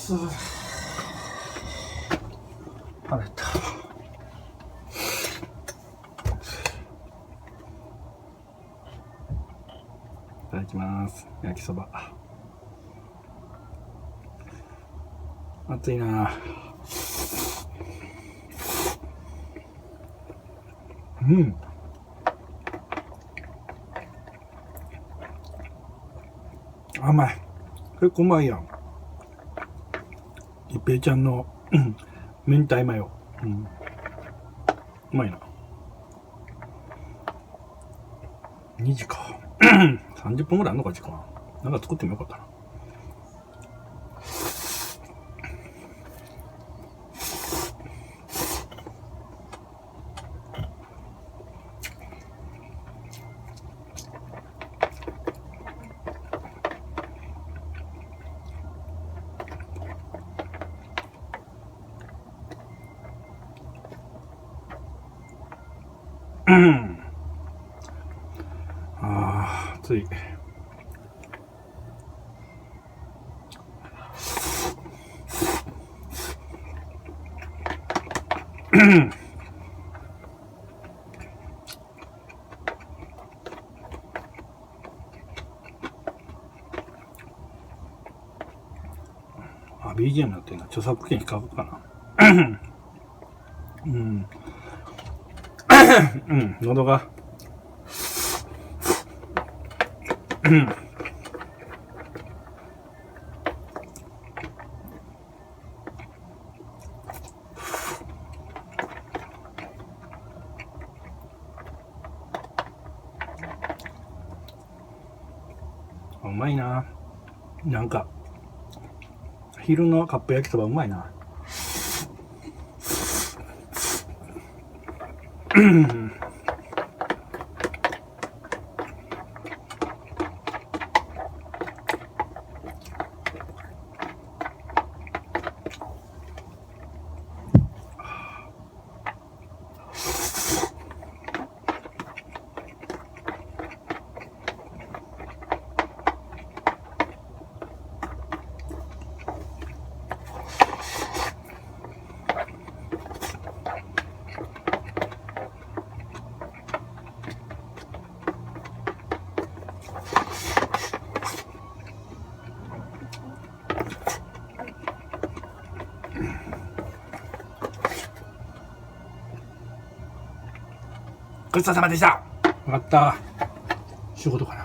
腹減った。いただきます。焼きそば。暑いな。うん。甘い。結構うまいやん。一平ちゃんの明太マヨ。うん。うまいな。2時か。30分ぐらいあんのか時間。なんか作ってもよかったな。ああ、暑い。BGM になってるな。著作権引っかかるかな。うん。うん、喉が。うまいな。なんか、昼のカップ焼きそばうまいな。ごちそうさまでした。よかった。仕事かな。